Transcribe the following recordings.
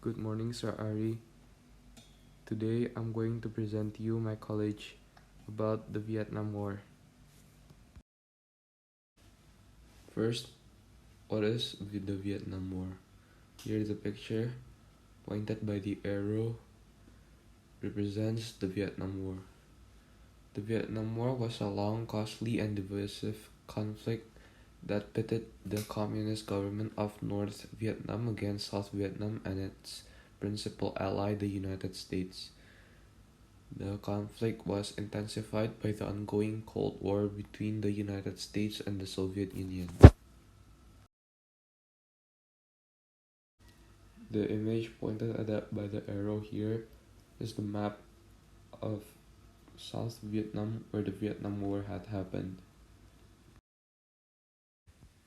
Good morning, Sir Ari. Today I'm going to present to you my college about the Vietnam War. First, what is the Vietnam War? Here is a picture pointed by the arrow represents the Vietnam War. The Vietnam War was a long, costly, and divisive conflict that pitted the communist government of North Vietnam against South Vietnam and its principal ally, the United States. The conflict was intensified by the ongoing Cold War between the United States and the Soviet Union. The image pointed at by the arrow here is the map of South Vietnam where the Vietnam War had happened.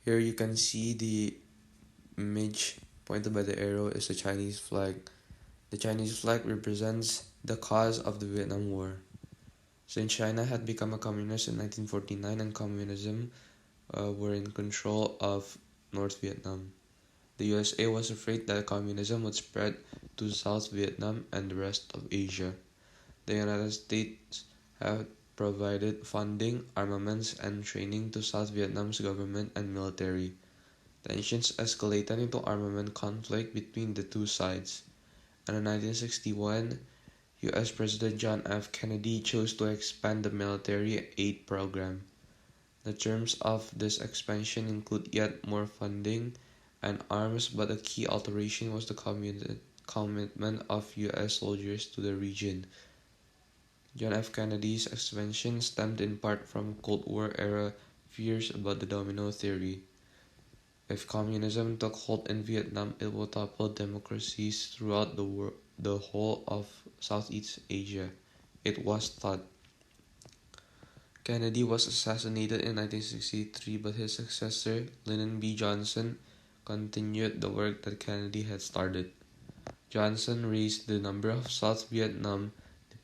Here you can see the image pointed by the arrow is the Chinese flag. The Chinese flag represents the cause of the Vietnam War. Since China had become a communist in 1949 and communism were in control of North Vietnam, the USA was afraid that communism would spread to South Vietnam and the rest of Asia. The United States had provided funding, armaments, and training to South Vietnam's government and military. Tensions escalated into armament conflict between the two sides, and in 1961, US President John F. Kennedy chose to expand the military aid program. The terms of this expansion include yet more funding and arms, but a key alteration was the commitment of US soldiers to the region. John F. Kennedy's expansion stemmed in part from Cold War era fears about the domino theory. If communism took hold in Vietnam, it would topple democracies throughout the whole of Southeast Asia, it was thought. Kennedy was assassinated in 1963, but his successor, Lyndon B. Johnson, continued the work that Kennedy had started. Johnson raised the number of South Vietnam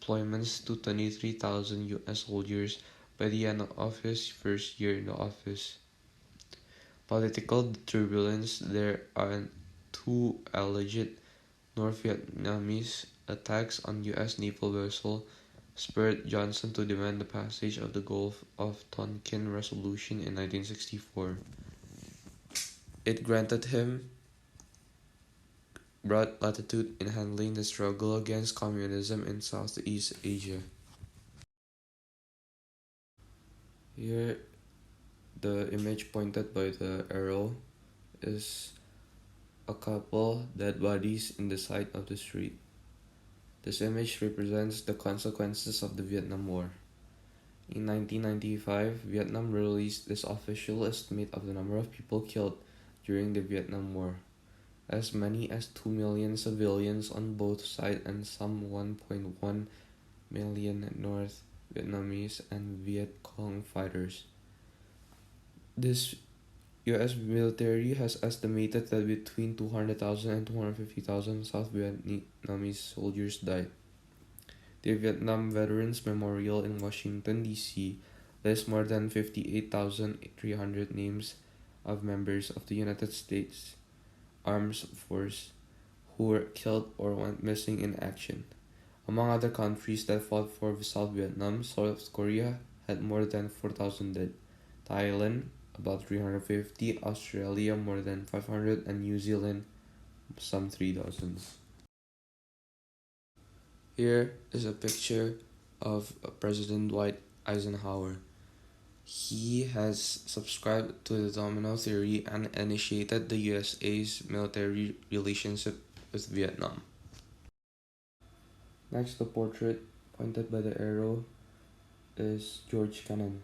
deployments to 23,000 US soldiers by the end of his first year in the office. Political turbulence there are two alleged North Vietnamese attacks on US naval vessels spurred Johnson to demand the passage of the Gulf of Tonkin Resolution in 1964. It granted him broad latitude in handling the struggle against communism in Southeast Asia. Here, the image pointed by the arrow is a couple dead bodies in the side of the street. This image represents the consequences of the Vietnam War. In 1995, Vietnam released its official estimate of the number of people killed during the Vietnam War. As many as 2 million civilians on both sides and some 1.1 million North Vietnamese and Viet Cong fighters. This US military has estimated that between 200,000 and 250,000 South Vietnamese soldiers died. The Vietnam Veterans Memorial in Washington, D.C. lists more than 58,300 names of members of the United States Armed Forces who were killed or went missing in action. Among other countries that fought for South Vietnam, South Korea had more than 4,000 dead, Thailand about 350, Australia more than 500, and New Zealand some 3,000. Here is a picture of President Dwight Eisenhower. He has subscribed to the domino theory and initiated the USA's military relationship with Vietnam. Next, the portrait pointed by the arrow is George Kennan.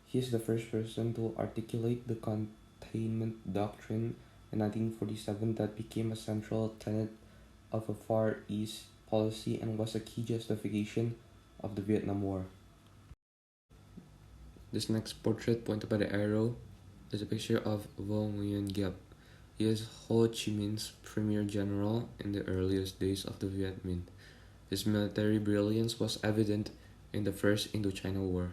He is the first person to articulate the containment doctrine in 1947 that became a central tenet of a Far East policy and was a key justification of the Vietnam War. This next portrait pointed by the arrow is a picture of Vo Nguyen Giap. He is Ho Chi Minh's premier general in the earliest days of the Viet Minh. His military brilliance was evident in the First Indochina War,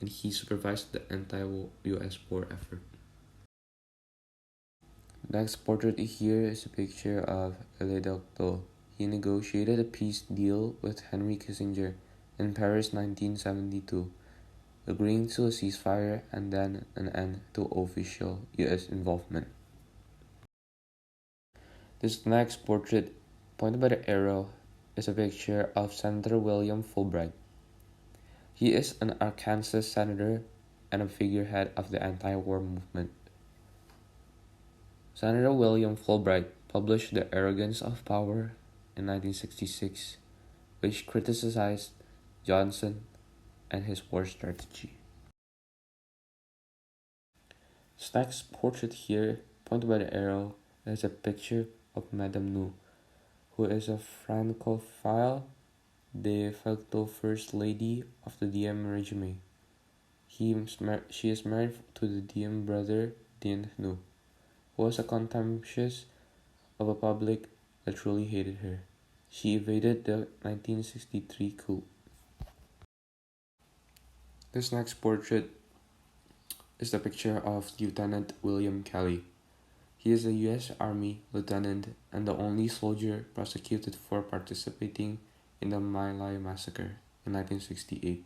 and he supervised the anti-US war effort. Next portrait here is a picture of Gilbert. He negotiated a peace deal with Henry Kissinger in Paris 1972, agreeing to a ceasefire and then an end to official US involvement. This next portrait, pointed by the arrow, is a picture of Senator William Fulbright. He is an Arkansas senator and a figurehead of the anti-war movement. Senator William Fulbright published The Arrogance of Power in 1966, which criticized Johnson and his war strategy. This next portrait here, pointed by the arrow, is a picture of Madame Nu, who is a Francophile de facto First Lady of the Diem regime. She is married to the Diem brother Dien Nu, who was a contemptuous of a public that truly hated her. She evaded the 1963 coup. This next portrait is the picture of Lieutenant William Kelly. He is a U.S. Army lieutenant and the only soldier prosecuted for participating in the My Lai massacre in 1968.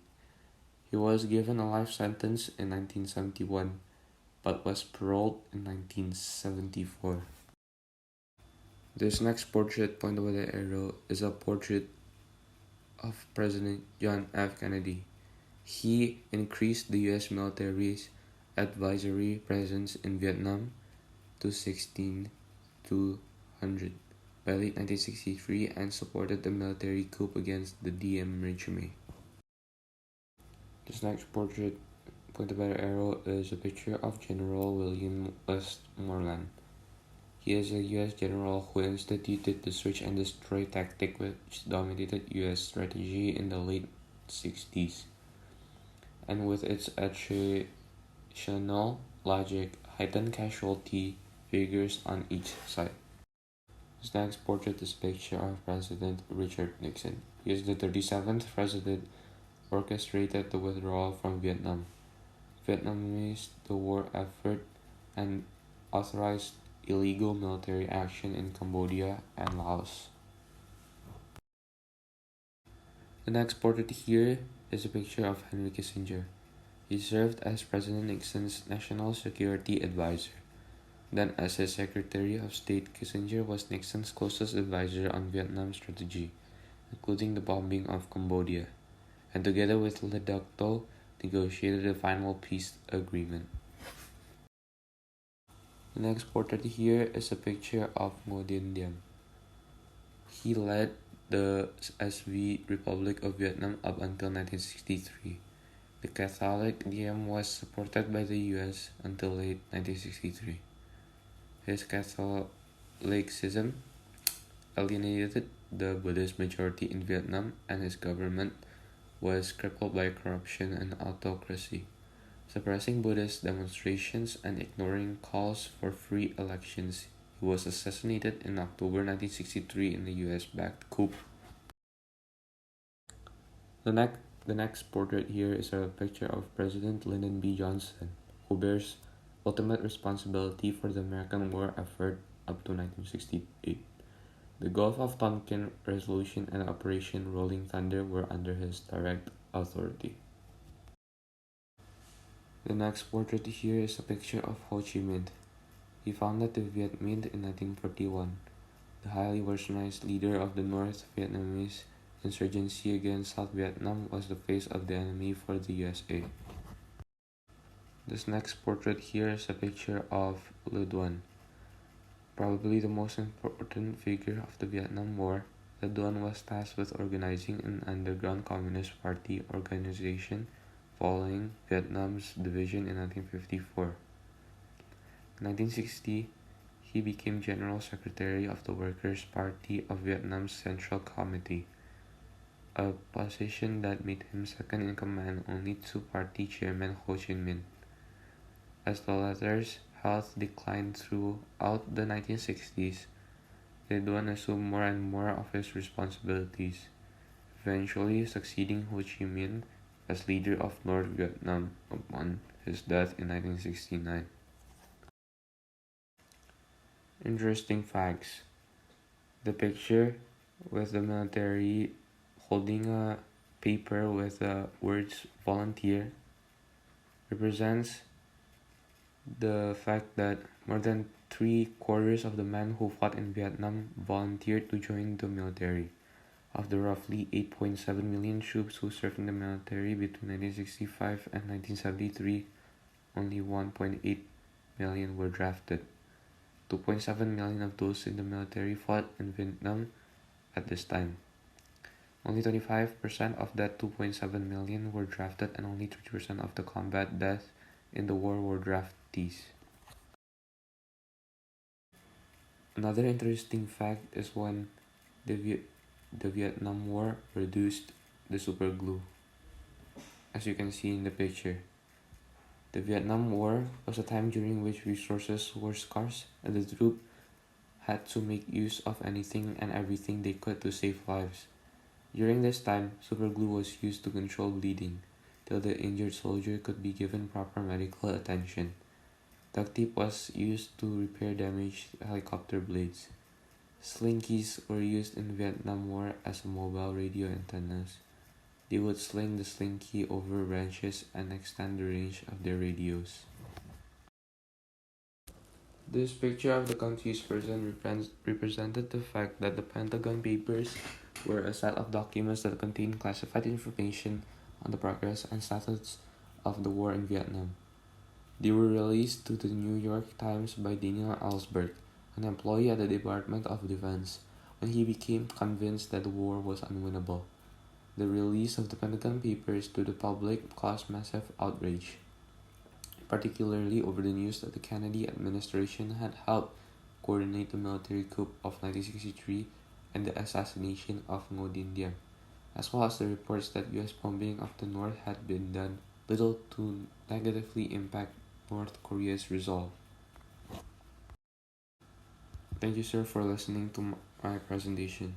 He was given a life sentence in 1971, but was paroled in 1974. This next portrait, pointed by the arrow, is a portrait of President John F. Kennedy. He increased the U.S. military's advisory presence in Vietnam to 16,200 by late 1963 and supported the military coup against the Diem regime. This next portrait, pointed by the arrow, is a picture of General William Westmoreland. He is a U.S. general who instituted the search and destroy tactic which dominated U.S. strategy in the late 60s, and with its attritional logic, heightened casualty figures on each side. This next portrait is a picture of President Richard Nixon. He is the 37th president orchestrated the withdrawal from Vietnam, Vietnamese the war effort, and authorized illegal military action in Cambodia and Laos. The next portrait here is a picture of Henry Kissinger. He served as President Nixon's National Security Advisor. Then, as his Secretary of State, Kissinger was Nixon's closest advisor on Vietnam strategy, including the bombing of Cambodia, and together with Le Duc Tho, negotiated a final peace agreement. The next portrait here is a picture of Ngo Dinh Diem. He led the SV Republic of Vietnam up until 1963. The Catholic Diem was supported by the US until late 1963. His Catholicism alienated the Buddhist majority in Vietnam, and his government was crippled by corruption and autocracy, suppressing Buddhist demonstrations and ignoring calls for free elections. He was assassinated in October 1963 in the US-backed coup. The next portrait here is a picture of President Lyndon B. Johnson, who bears ultimate responsibility for the American war effort up to 1968. The Gulf of Tonkin Resolution and Operation Rolling Thunder were under his direct authority. The next portrait here is a picture of Ho Chi Minh. He founded the Viet Minh in 1941, the highly westernized leader of the North Vietnamese insurgency against South Vietnam was the face of the enemy for the USA. This next portrait here is a picture of Le Duan. Probably the most important figure of the Vietnam War, Le Duan was tasked with organizing an underground Communist Party organization following Vietnam's division in 1954. In 1960, he became General Secretary of the Workers' Party of Vietnam's Central Committee, a position that made him second in command only to party chairman Ho Chi Minh. As the latter's health declined throughout the 1960s, Le Duan assumed more and more of his responsibilities, eventually succeeding Ho Chi Minh as leader of North Vietnam upon his death in 1969. Interesting facts. The picture with the military holding a paper with the words volunteer represents the fact that more than three-quarters of the men who fought in Vietnam volunteered to join the military. Of the roughly 8.7 million troops who served in the military between 1965 and 1973, only 1.8 million were drafted. 2.7 million of those in the military fought in Vietnam at this time. Only 25% of that 2.7 million were drafted, and only 30% of the combat deaths in the war were draftees. Another interesting fact is when the Vietnam War reduced the superglue. As you can see in the picture, the Vietnam War was a time during which resources were scarce and the troops had to make use of anything and everything they could to save lives. During this time, superglue was used to control bleeding, till the injured soldier could be given proper medical attention. Duct tape was used to repair damaged helicopter blades. Slinkies were used in Vietnam War as mobile radio antennas. They would sling the slinky over branches and extend the range of their radios. This picture of the confused person represented the fact that the Pentagon Papers were a set of documents that contained classified information on the progress and status of the war in Vietnam. They were released to the New York Times by Daniel Ellsberg, an employee at the Department of Defense, when he became convinced that the war was unwinnable. The release of the Pentagon Papers to the public caused massive outrage, particularly over the news that the Kennedy administration had helped coordinate the military coup of 1963 and the assassination of Ngo Dinh Diem, as well as the reports that US bombing of the North had been done little to negatively impact North Korea's resolve. Thank you, sir, for listening to my presentation.